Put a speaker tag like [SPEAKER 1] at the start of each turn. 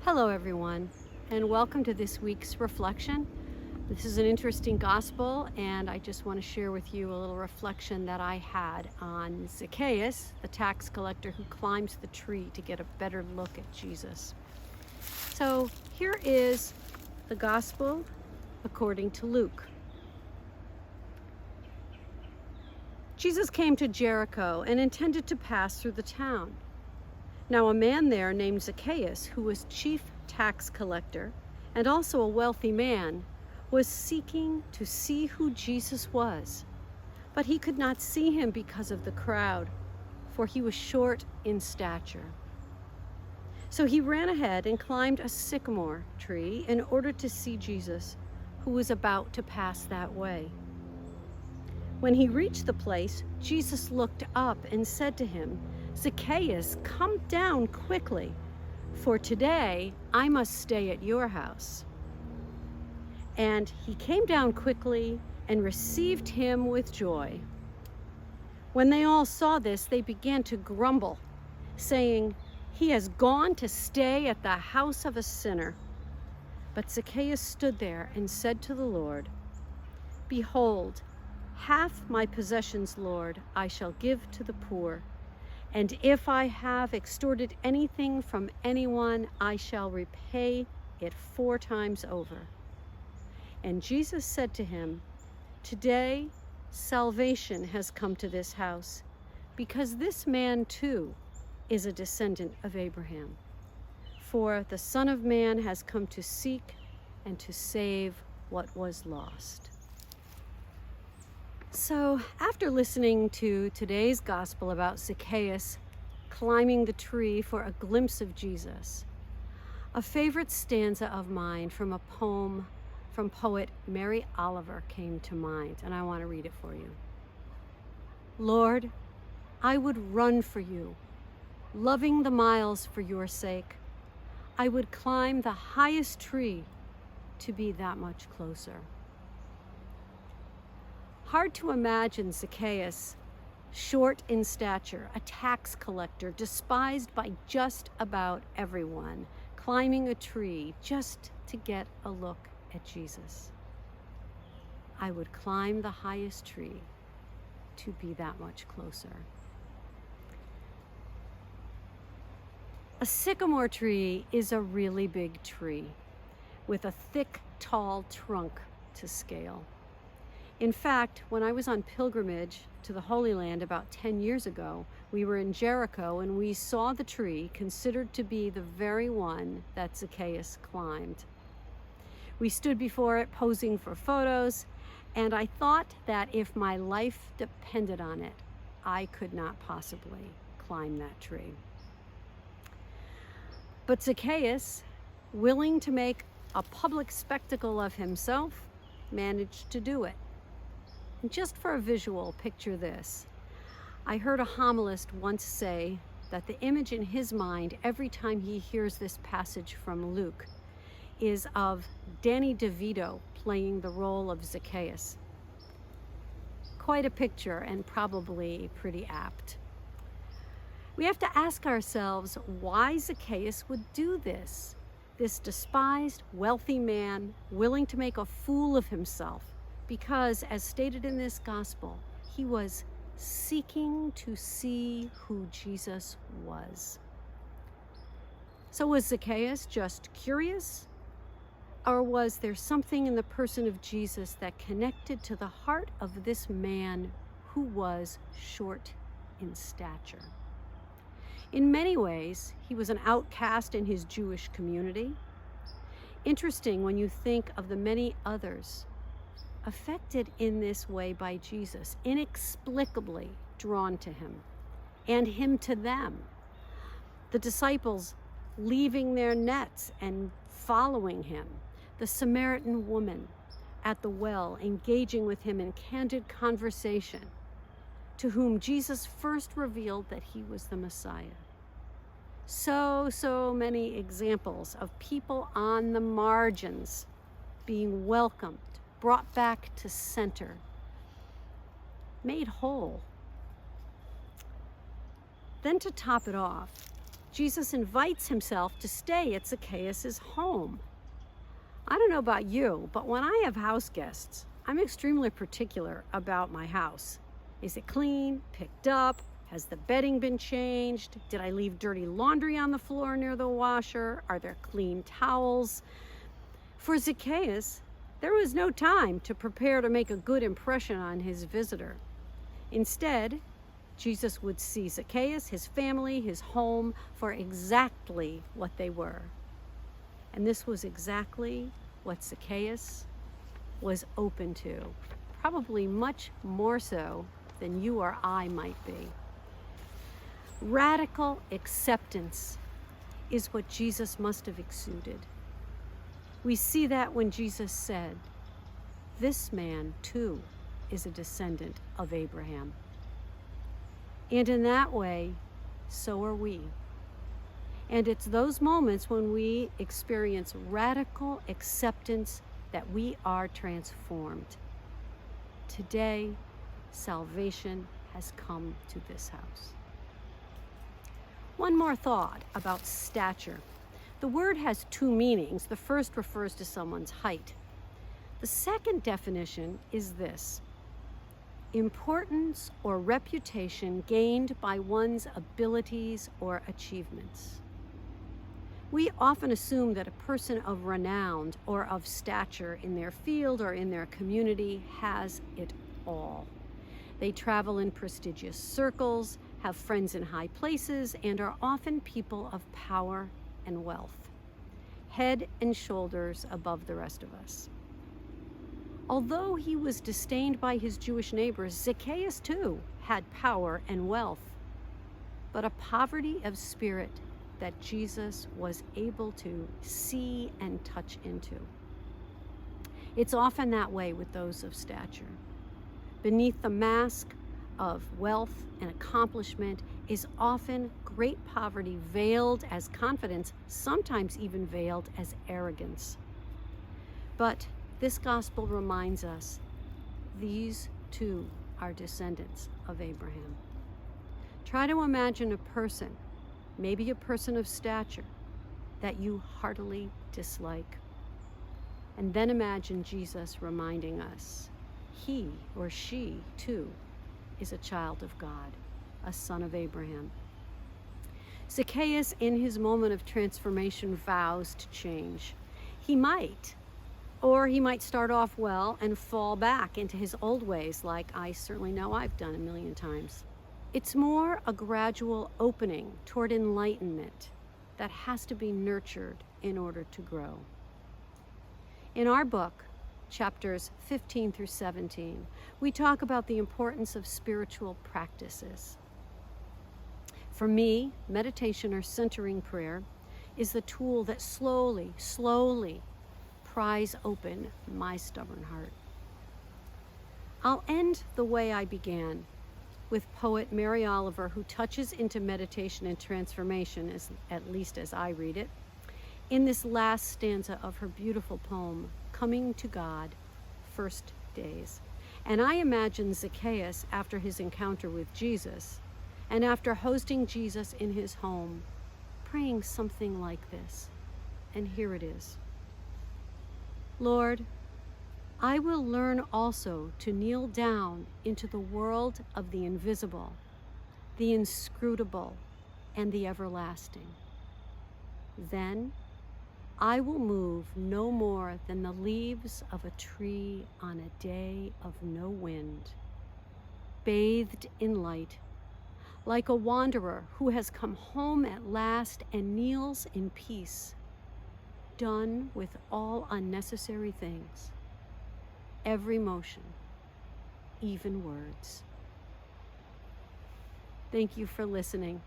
[SPEAKER 1] Hello, everyone, and welcome to this week's reflection. This is an interesting gospel, and I just want to share with you a little reflection that I had on Zacchaeus, the tax collector who climbs the tree to get a better look at Jesus. So here is the gospel according to Luke. Jesus came to Jericho and intended to pass through the town. Now a man there named Zacchaeus, who was chief tax collector and also a wealthy man, was seeking to see who Jesus was. But he could not see him because of the crowd, for he was short in stature. So he ran ahead and climbed a sycamore tree in order to see Jesus, who was about to pass that way. When he reached the place, Jesus looked up and said to him, "Zacchaeus, come down quickly, for today I must stay at your house." And he came down quickly and received him with joy. When they all saw this, they began to grumble, saying, "He has gone to stay at the house of a sinner." But Zacchaeus stood there and said to the Lord, "Behold, half my possessions, Lord, I shall give to the poor. And if I have extorted anything from anyone, I shall repay it 4 times over." And Jesus said to him, "Today salvation has come to this house, because this man too is a descendant of Abraham. For the Son of Man has come to seek and to save what was lost." So, after listening to today's gospel about Zacchaeus climbing the tree for a glimpse of Jesus, a favorite stanza of mine from a poem from poet Mary Oliver came to mind, and I want to read it for you. "Lord, I would run for you, loving the miles for your sake. I would climb the highest tree to be that much closer." Hard to imagine Zacchaeus, short in stature, a tax collector, despised by just about everyone, climbing a tree just to get a look at Jesus. I would climb the highest tree to be that much closer. A sycamore tree is a really big tree with a thick, tall trunk to scale. In fact, when I was on pilgrimage to the Holy Land about 10 years ago, we were in Jericho and we saw the tree considered to be the very one that Zacchaeus climbed. We stood before it posing for photos, and I thought that if my life depended on it, I could not possibly climb that tree. But Zacchaeus, willing to make a public spectacle of himself, managed to do it. And just for a visual, picture this. I heard a homilist once say that the image in his mind every time he hears this passage from Luke is of Danny DeVito playing the role of Zacchaeus. Quite a picture, and probably pretty apt. We have to ask ourselves why Zacchaeus would do this. This despised, wealthy man willing to make a fool of himself. Because, as stated in this gospel, he was seeking to see who Jesus was. So was Zacchaeus just curious? Or was there something in the person of Jesus that connected to the heart of this man who was short in stature? In many ways, he was an outcast in his Jewish community. Interesting when you think of the many others affected in this way by Jesus, inexplicably drawn to him, and him to them. The disciples leaving their nets and following him. The Samaritan woman at the well engaging with him in candid conversation, to whom Jesus first revealed that he was the Messiah. So many examples of people on the margins being welcomed, brought back to center, made whole. Then to top it off, Jesus invites himself to stay at Zacchaeus' home. I don't know about you, but when I have house guests, I'm extremely particular about my house. Is it clean, picked up? Has the bedding been changed? Did I leave dirty laundry on the floor near the washer? Are there clean towels? For Zacchaeus, there was no time to prepare to make a good impression on his visitor. Instead, Jesus would see Zacchaeus, his family, his home for exactly what they were. And this was exactly what Zacchaeus was open to, probably much more so than you or I might be. Radical acceptance is what Jesus must have exuded. We see that when Jesus said, "This man too is a descendant of Abraham." And in that way, so are we. And it's those moments when we experience radical acceptance that we are transformed. Today, salvation has come to this house. One more thought about stature. The word has two meanings. The first refers to someone's height. The second definition is this: importance or reputation gained by one's abilities or achievements. We often assume that a person of renown or of stature in their field or in their community has it all. They travel in prestigious circles, have friends in high places, and are often people of power and wealth, head and shoulders above the rest of us. Although he was disdained by his Jewish neighbors, Zacchaeus too had power and wealth, but a poverty of spirit that Jesus was able to see and touch into. It's often that way with those of stature. Beneath the mask of wealth and accomplishment is often great poverty veiled as confidence, sometimes even veiled as arrogance. But this gospel reminds us these too are descendants of Abraham. Try to imagine a person, maybe a person of stature, that you heartily dislike. And then imagine Jesus reminding us he or she too is a child of God, a son of Abraham. Zacchaeus, in his moment of transformation, vows to change. He might start off well and fall back into his old ways, like I certainly know I've done a million times. It's more a gradual opening toward enlightenment that has to be nurtured in order to grow. In our book, chapters 15 through 17, we talk about the importance of spiritual practices. For me, meditation or centering prayer is the tool that slowly pries open my stubborn heart. I'll end the way I began, with poet Mary Oliver, who touches into meditation and transformation, at least as I read it, in this last stanza of her beautiful poem, Coming to God, First Days. And I imagine Zacchaeus, after his encounter with Jesus, and after hosting Jesus in his home, praying something like this. And here it is. Lord, I will learn also to kneel down into the world of the invisible, the inscrutable, and the everlasting. Then I will move no more than the leaves of a tree on a day of no wind, bathed in light, like a wanderer who has come home at last and kneels in peace, done with all unnecessary things, every motion, even words. Thank you for listening.